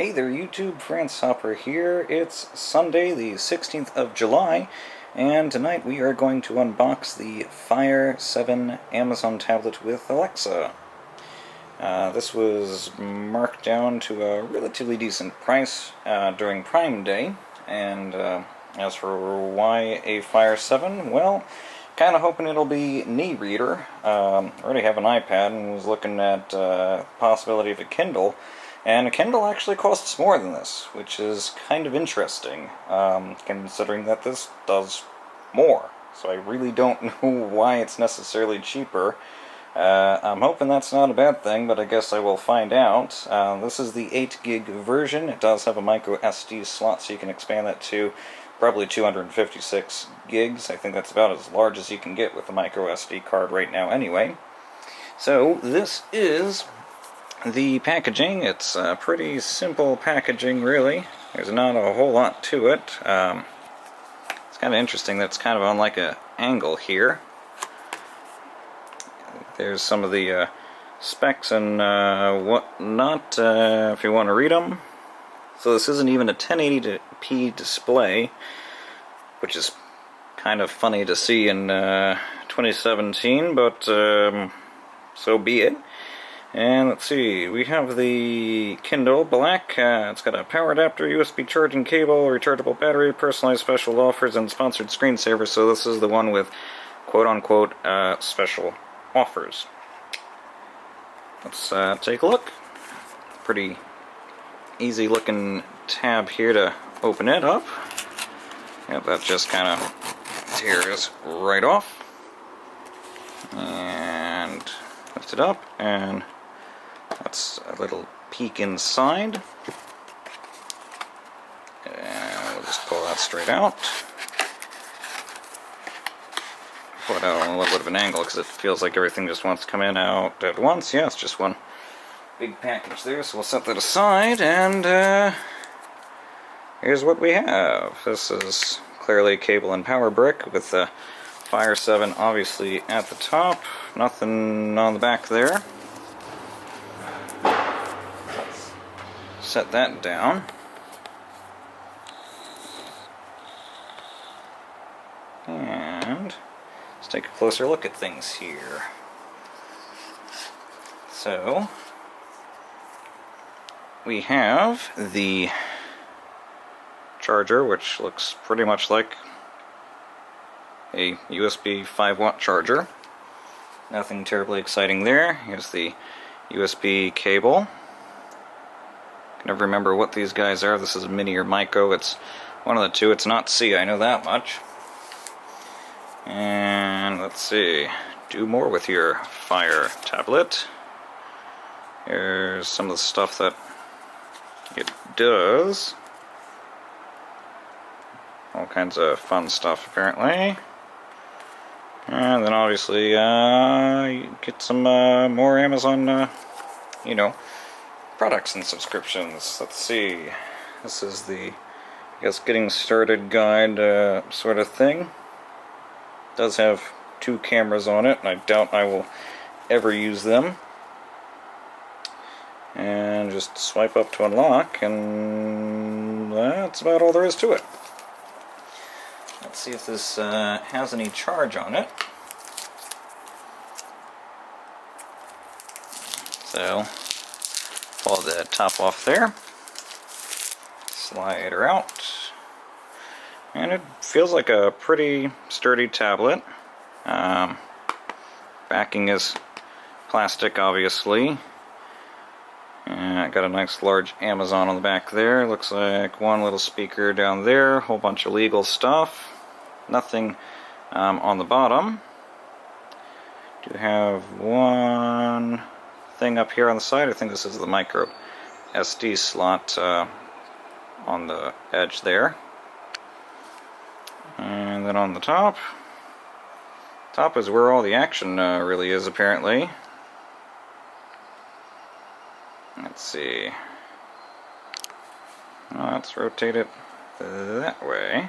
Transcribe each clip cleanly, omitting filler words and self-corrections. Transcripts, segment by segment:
Hey there YouTube, France Hopper here. It's Sunday the 16th of July, and tonight we are going to unbox the Fire 7 Amazon tablet with Alexa. This was marked down to a relatively decent price during Prime Day, and as for why a Fire 7, well, kind of hoping it'll be knee reader. I already have an iPad and was looking at the possibility of a Kindle. And a Kindle actually costs more than this, which is kind of interesting, considering that this does more. So I really don't know why it's necessarily cheaper. I'm hoping that's not a bad thing, but I guess I will find out. This is the 8 gig version. It does have a micro SD slot, so you can expand that to probably 256 gigs. I think that's about as large as you can get with a micro SD card right now anyway. So this is the packaging. It's pretty simple packaging, really. There's not a whole lot to it. It's kind of interesting that it's kind of on like an angle here. There's some of the specs and whatnot if you want to read them. So this isn't even a 1080p display, which is kind of funny to see in 2017, but so be it. And let's see, we have the Kindle Black. It's got a power adapter, USB charging cable, rechargeable battery, personalized special offers, and sponsored screensaver. So this is the one with quote-unquote special offers. Let's take a look. Pretty easy looking tab here to open it up. Yep, that just kind of tears right off. And lift it up, and that's a little peek inside. And we'll just pull that straight out. Pull it out on a little bit of an angle because it feels like everything just wants to come in out at once. Yeah, it's just one big package there, so we'll set that aside, and here's what we have. This is clearly cable and power brick with the Fire 7 obviously at the top. Nothing on the back there. Let's set that down. And let's take a closer look at things here. So we have the charger, which looks pretty much like a USB 5-watt charger. Nothing terribly exciting there. Here's the USB cable. Can never remember what these guys are. This is mini or micro. It's one of the two. It's not C, I know that much. And let's see. Do more with your Fire tablet. Here's some of the stuff that it does. All kinds of fun stuff, apparently. And then obviously you get some more Amazon, products and subscriptions. Let's see. This is the, I guess, getting started guide sort of thing. It does have 2 cameras on it, and I doubt I will ever use them. And just swipe up to unlock, and that's about all there is to it. Let's see if this has any charge on it. So, pull the top off there, slide her out, and it feels like a pretty sturdy tablet. Backing is plastic, obviously. I got a nice large Amazon on the back there. Looks like one little speaker down there, a whole bunch of legal stuff. Nothing on the bottom. Do have one thing up here on the side. I think this is the micro SD slot on the edge there. And then on the top is where all the action really is, apparently. Let's see. Let's rotate it that way.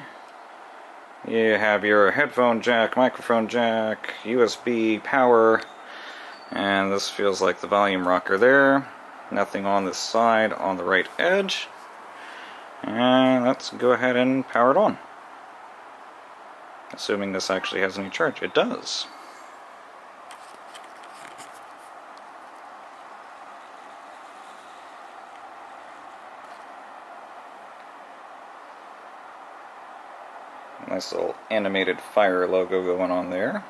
You have your headphone jack, microphone jack, USB power, and this feels like the volume rocker there. Nothing on this side on the right edge. And let's go ahead and power it on. Assuming this actually has any charge. It does. Nice little animated fire logo going on there.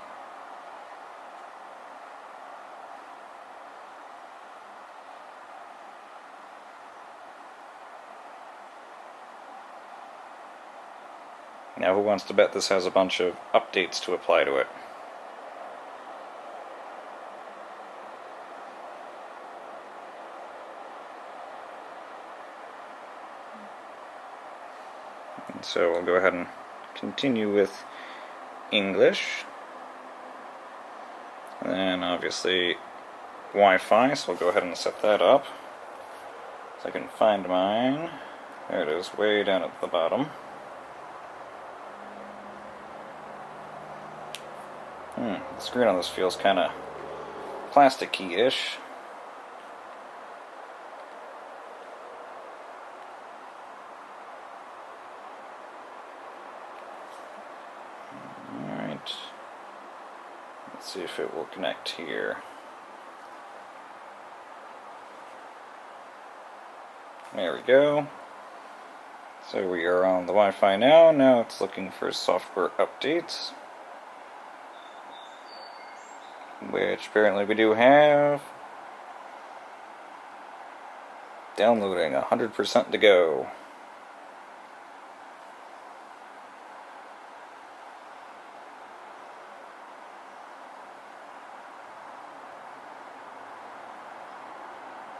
Now, who wants to bet this has a bunch of updates to apply to it? And so we'll go ahead and continue with English. And then obviously Wi-Fi, so we'll go ahead and set that up. So I can find mine. There it is, way down at the bottom. The screen on this feels kind of plasticky-ish. Alright. Let's see if it will connect here. There we go. So we are on the Wi-Fi now. Now it's looking for software updates, which apparently we do have. Downloading, 100% to go.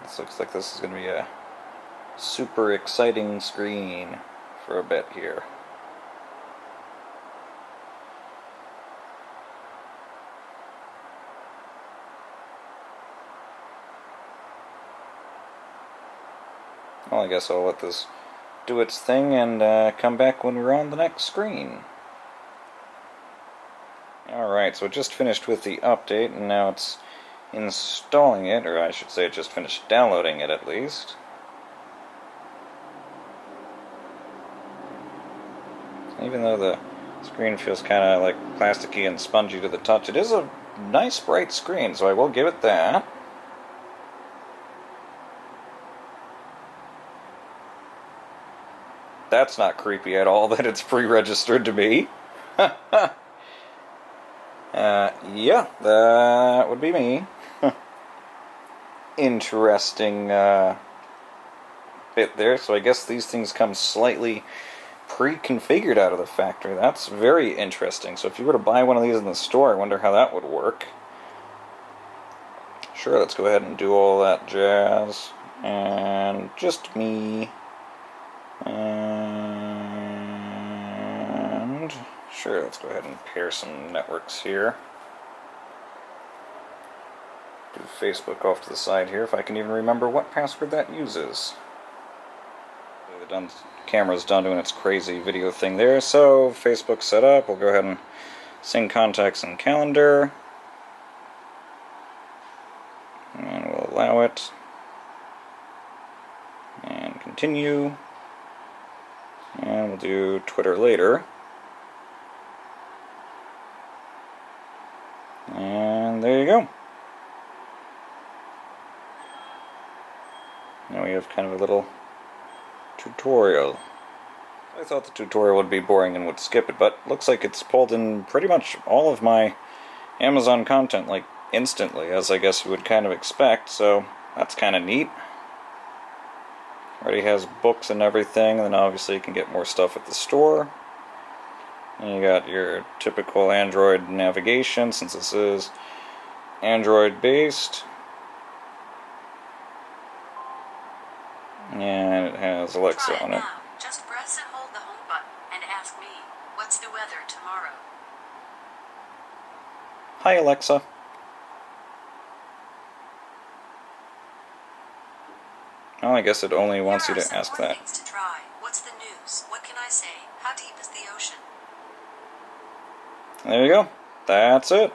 This looks like this is going to be a super exciting screen for a bit here. Well, I guess I'll let this do its thing and come back when we're on the next screen. Alright, so it just finished with the update, and now it's installing it, or I should say it just finished downloading it at least. Even though the screen feels kind of like plasticky and spongy to the touch, it is a nice bright screen, so I will give it that. That's not creepy at all that it's pre-registered to me. Yeah, that would be me. Interesting bit there. So I guess these things come slightly pre-configured out of the factory. That's very interesting. So if you were to buy one of these in the store, I wonder how that would work. Sure, let's go ahead and do all that jazz. And just me. And sure, let's go ahead and pair some networks here. Do Facebook off to the side here, if I can even remember what password that uses. The camera's done doing its crazy video thing there, so Facebook set up. We'll go ahead and sync contacts and calendar. And we'll allow it. And continue. And we'll do Twitter later. And there you go. Now we have kind of a little tutorial. I thought the tutorial would be boring and would skip it, but looks like it's pulled in pretty much all of my Amazon content, like instantly, as I guess you would kind of expect, so that's kind of neat. Already has books and everything, and then obviously you can get more stuff at the store. And you got your typical Android navigation, since this is Android based. And it has Alexa on it. Now. Just press and hold the home button and ask me, what's the weather tomorrow? Hi Alexa. Well, I guess it only wants you to ask that. Things to try. What's the news? What can I say? How deep is the ocean? There you go. That's it.